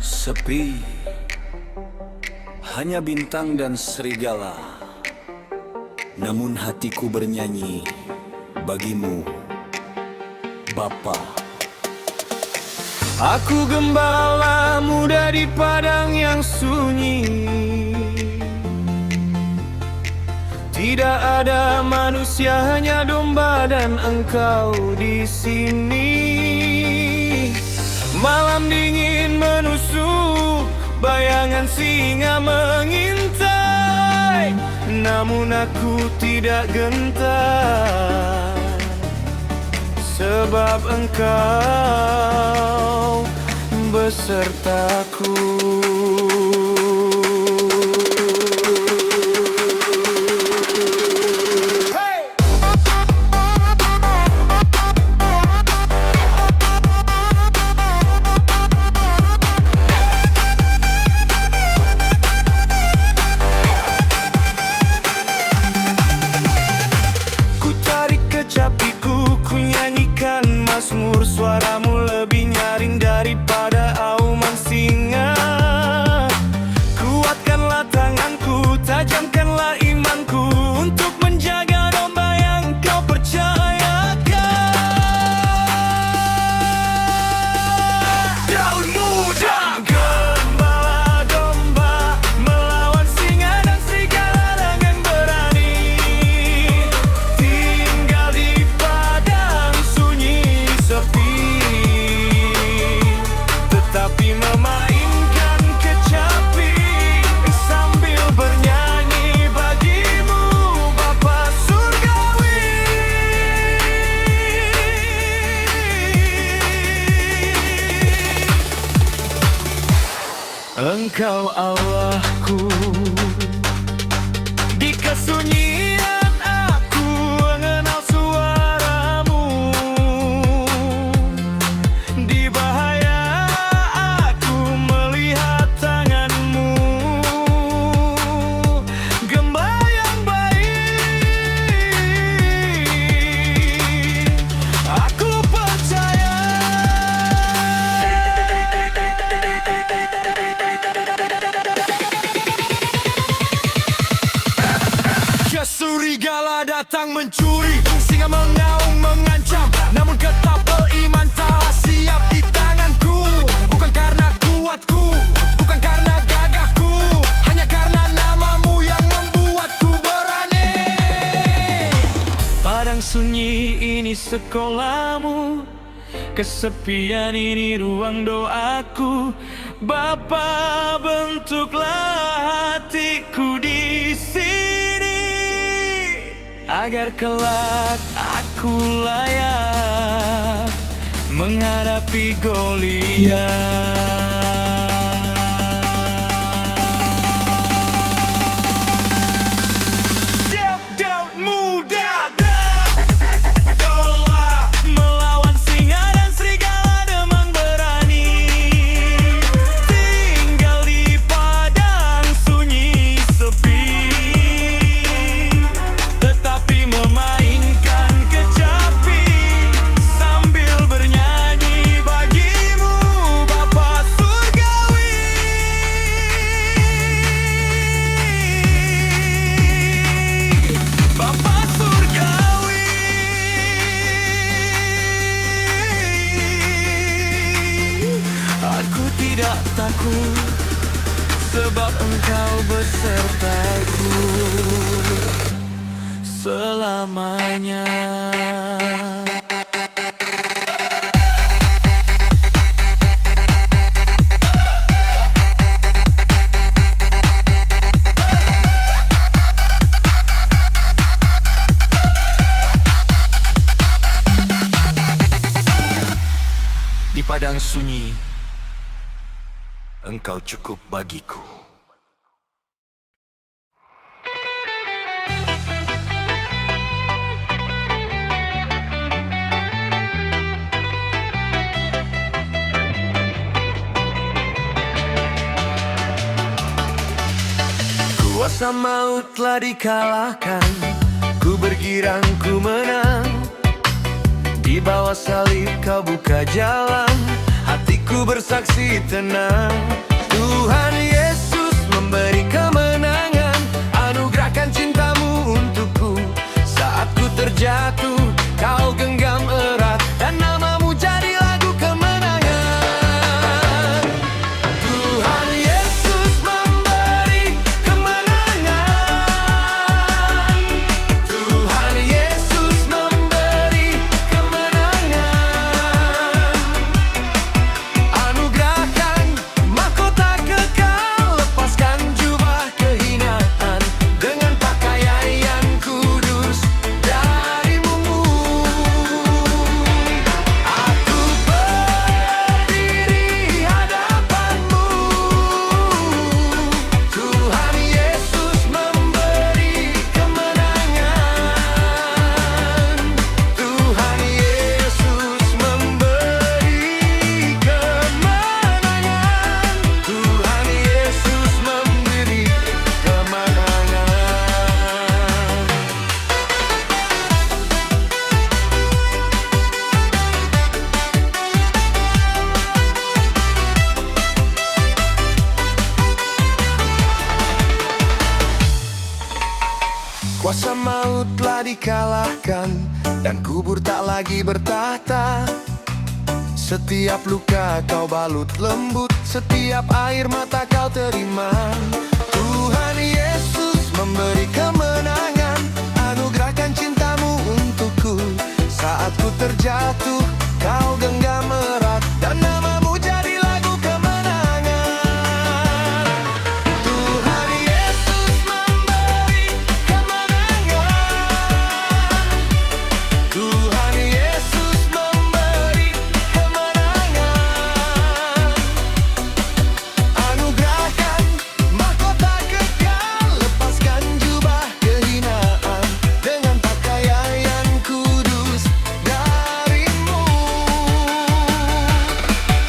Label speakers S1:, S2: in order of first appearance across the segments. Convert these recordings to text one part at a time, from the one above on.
S1: Sepi, hanya bintang dan serigala. Namun hatiku bernyanyi bagimu, Bapa. Aku gembala muda di padang yang sunyi. Tidak ada manusia, hanya domba dan engkau di sini. Malam dingin menusuk, bayangan singa mengintai. Namun aku tidak gentar, sebab engkau besertaku. Kecapiku, ku nyanyikan mazmur, suaramu lebih nyaring daripada auman singa. Kuatkanlah tanganku, tajamkanlah imanku, untuk menjaga domba yang kau percayakan. Daun muda, gembala domba, melawan singa dan serigala dengan berani. Tetapi memainkan kecapi sambil bernyanyi bagimu, Bapa Surgawi. Engkau Allahku, di kesunyian aku mengenal suaramu. Di bahaya aku melihat tanganmu, gembala yang baik. Aku percaya. Serigala datang mencuri, singa mengaung mengancam, namun ketapel iman telah siap di tanganku. Bukan karena kuatku, bukan karena gagahku, hanya karena namamu yang membuatku berani. Padang sunyi ini sekolahmu, kesepian ini ruang doaku. Bapa, bentuklah hatiku di sini, agar kelak aku layak menghadapi Goliat. Daun muda, domba, melawan singa dan serigala dengan berani. Tinggal di padang sunyi sepi, memainkan kecapi sambil bernyanyi bagimu, Bapa Surgawi. Bapa Surgawi, aku tidak takut, sebab engkau besertaku selamanya. Di padang sunyi, engkau cukup bagiku. Kuasa maut telah dikalahkan, ku bergirang, ku menang. Di bawah salib kau buka jalan, hatiku Ku bersaksi tenang, Tuhan Yesus memberi kemenangan, anugerahkan cintamu untukku. Saat ku terjatuh, kau genggam erat, dan namamu jadi lagu kemenangan. Tuhan Yesus memberi kemenangan, Tuhan Yesus memberi kemenangan, anugerahkan mahkota kekal, lepaskan jubah kehinaan, dengan pakaian yang kudus darimu. Aku berdiri hadapanmu, Tuhan Yesus memberi kemenangan, Tuhan Yesus memberi kemenangan, Tuhan Yesus memberi kemenangan. Kuasa maut telah dikalahkan, dan kubur tak lagi bertahta. Setiap luka kau balut lembut, setiap air mata kau terima. Tuhan Yesus memberi kemenangan, anugerahkan cintamu untukku. Saat ku terjatuh, kau genggam erat, dan namamu jadi lagu kemenangan. Tuhan Yesus memberi kemenangan, Tuhan Yesus memberi kemenangan, anugerahkan mahkota kekal, lepaskan jubah kehinaan, dengan pakaian yang kudus darimu.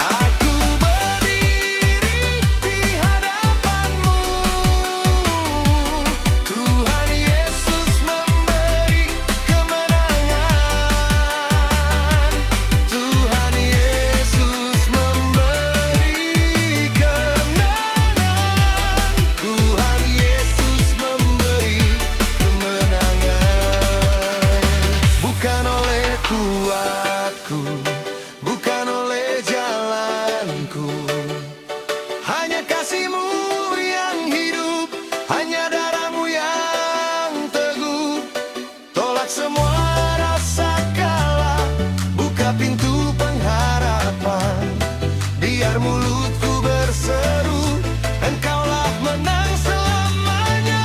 S1: Aku berdiri di hadapanmu, Tuhan Yesus memberi kemenangan, Tuhan Yesus memberi kemenangan, Tuhan Yesus memberi kemenangan. Bukan oleh kuatku, bukan oleh jalanku, hanya kasih-Mu yang hidup, hanya darah-Mu yang teguh. Tolak semua rasa kalah, buka pintu pengharapan, biar mulutku berseru, Engkaulah menang selamanya.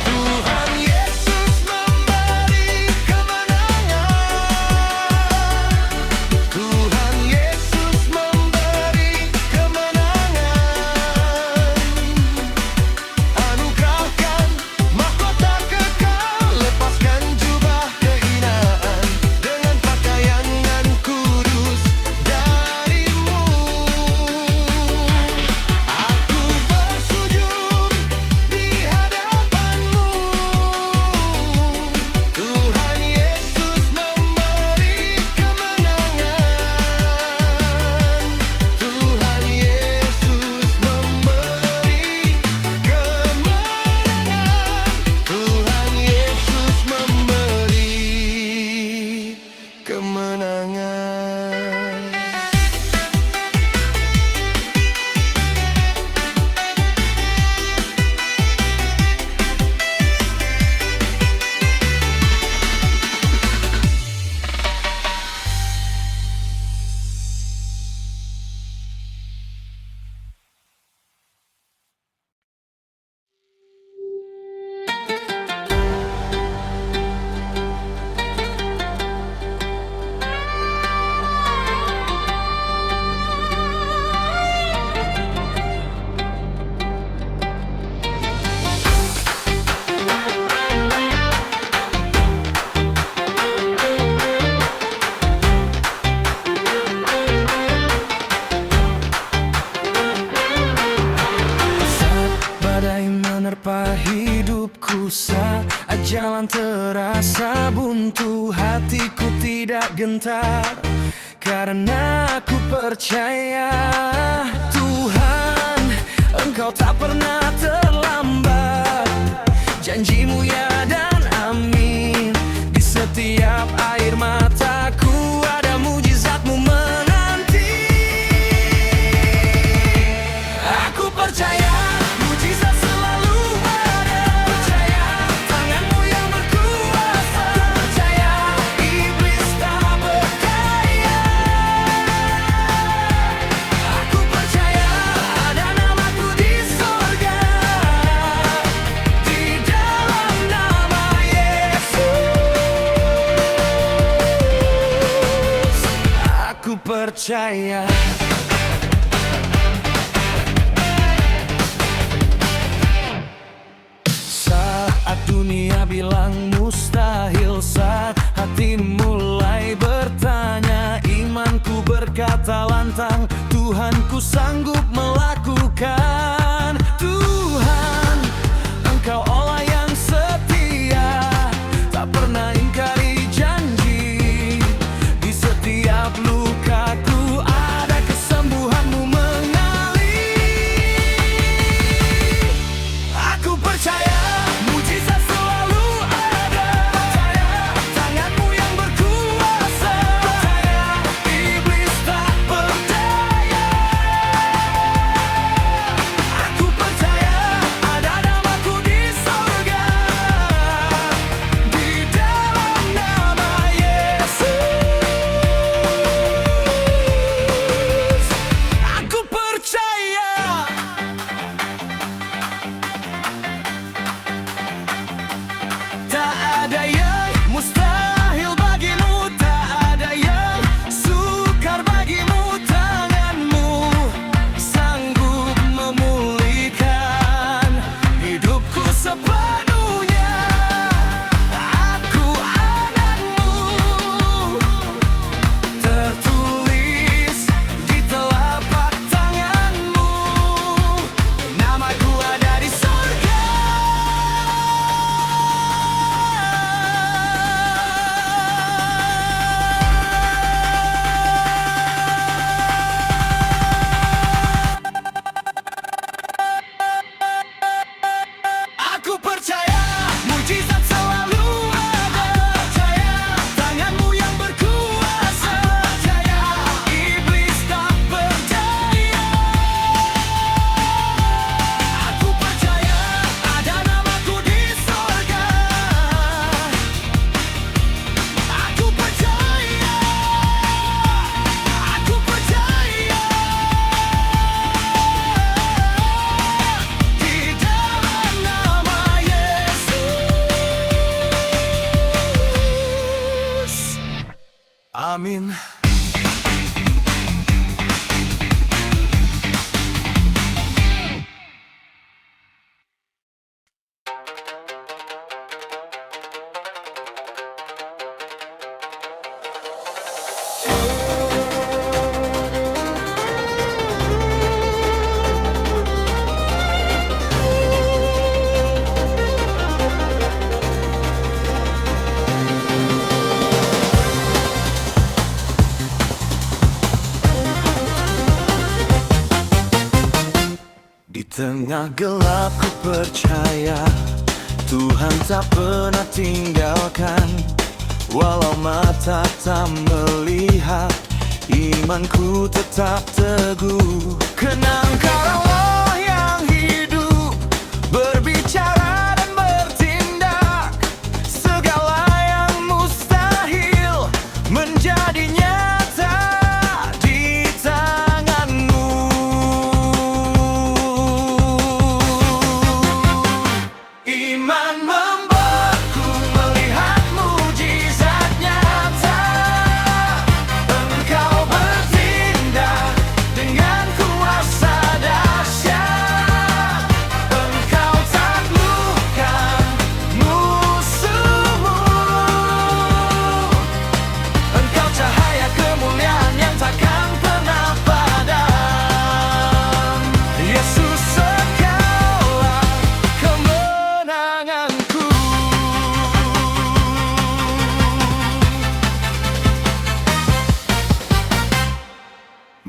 S1: Tuhan Yesus memberi kemenangan, Tuhan Yesus memberi kemenangan, anugerahkan mahkota kekal, lepaskan jubah kehinaan, dengan pakaian yang kudus hatiku tidak gentar, karena aku percaya Tuhan, Engkau tak pernah terlambat. Janjimu ya dan amin. Di setiap air mataku ada mujizatmu menanti. Aku percaya mujizat selalu ada. Percaya tanganmu yang berkuasa. Percaya iblis tak berdaya. Aku percaya ada namaku di sorga, di dalam nama Yesus. Aku percaya. Saat dunia bilang mustahil, saat hati mulai bertanya, imanku berkata lantang, Tuhanku sanggup melakukan. Tuhan, Engkau Allah yang setia, tak pernah ingkari janji. Di setiap lukaku ada kesembuhanmu mengalir. Aku percaya mujizat selalu ada. Percaya tanganmu yang berkuasa. Percaya iblis tak berdaya. Aku percaya ada namaku di sorga, di dalam nama Yesus. Aku percaya. Tak ada yang mustahil bagimu, tak ada yang sukar bagimu. Tanganmu sanggup memulihkan hidupku sepenuhnya. Aku anakmu, tertulis di telapak tanganmu. Namaku ada di sorga. Aku percaya mujizat selalu ada. Percaya tanganmu yang berkuasa. Percaya iblis tak berdaya. Aku percaya ada namaku di sorga. Aku percaya. Aku percaya. Di dalam nama Yesus. Amin. Di tengah gelap ku percaya Tuhan tak pernah tinggalkan. Walau mata tak melihat, imanku tetap teguh. Karena Engkau Allah yang hidup, berbicara dan bertindak. Segala yang mustahil menjadi nyata di tanganmu. Iman membuatku melihat mujizat nyata. Engkau bertindak dengan kuasa dahsyat.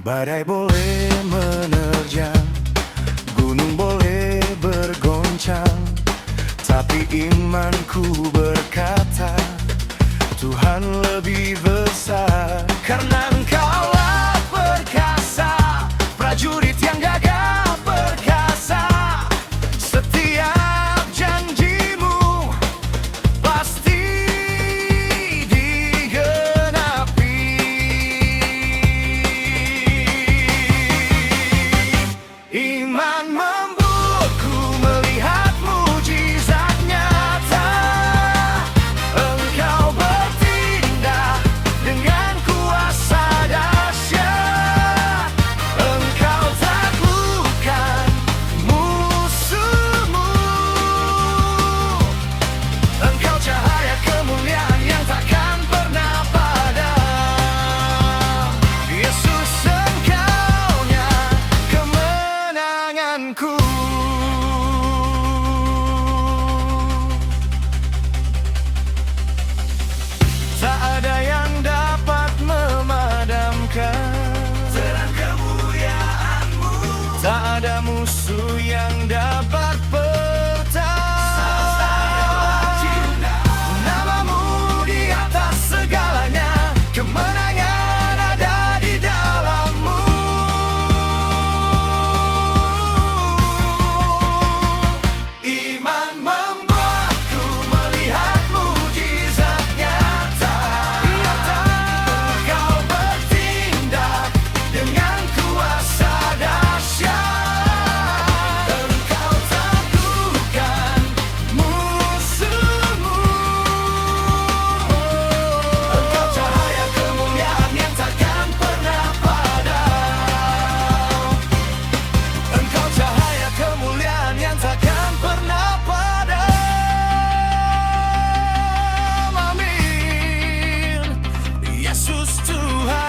S1: Badai boleh menerjang, gunung boleh bergoncang, tapi imanku berkata Tuhan lebih besar. Karena Engkaulah perkasa, prajurit yang gagah perkasa. Setiap janjimu pasti digenapi. Iman membuatku melihat mujizat nyata. Engkau bertindak dengan kuasa dahsyat. Engkau taklukkan musuhmu. Engkau cahaya kemuliaan yang takkan pernah padam. Yesus, Engkaunya kemenanganku. Tak ada yang dapat memadamkan terang kemuliaan-Mu. Tak ada musuh yang dapat bertahan. Namamu di atas segalanya, kemenangan ada di dalam-Mu. Iman membuatku melihat mujizat nyata. Engkau bertindak dengan kuasa dahsyat. Engkau taklukkan musuhmu. Engkau cahaya kemuliaan yang takkan pernah padam. Engkau cahaya kemuliaan yang takkan pernah padam. Amin. Yesus Tuhan.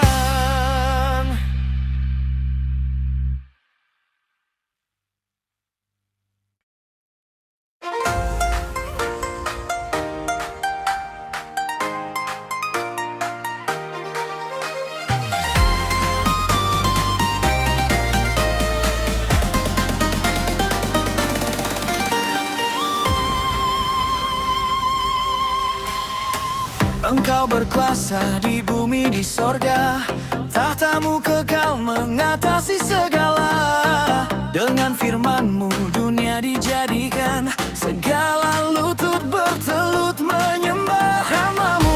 S1: Engkau berkuasa di bumi di sorga, tahtamu kekal mengatasi segala. Dengan firman-Mu dunia dijadikan, segala lutut bertelut menyembah. Namamu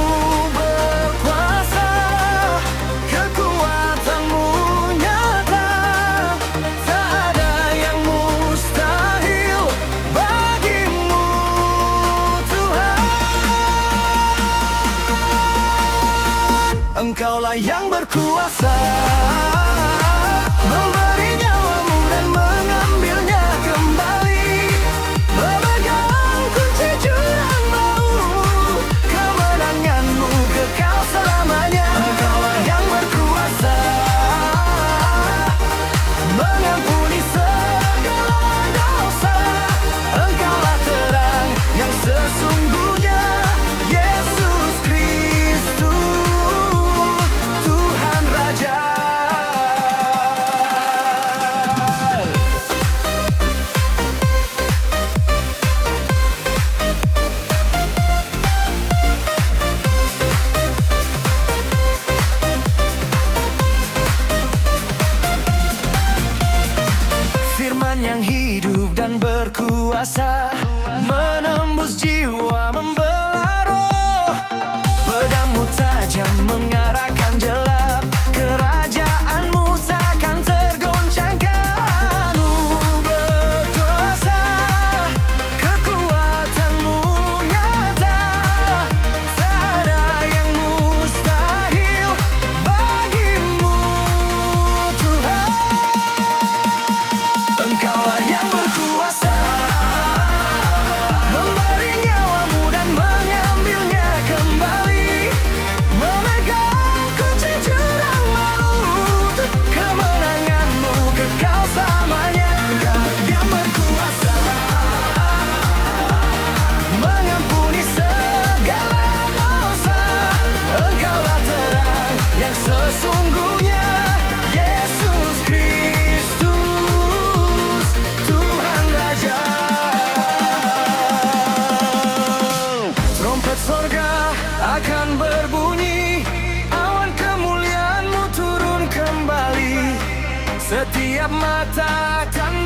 S1: berkuasa, kekuatan-Mu nyata. Tak ada yang mustahil bagimu, Tuhan. Engkaulah yang berkuasa, memberi nyawa-Mu dan mengambilnya kembali. Memegang kunci jurang maut, kemenangan-Mu kekal selamanya. Engkaulah yang berkuasa, mengampuni segala dosa. Engkaulah terang yang sesungguhnya, Yesus Kristus, Tuhan Raja. Setiap mata akan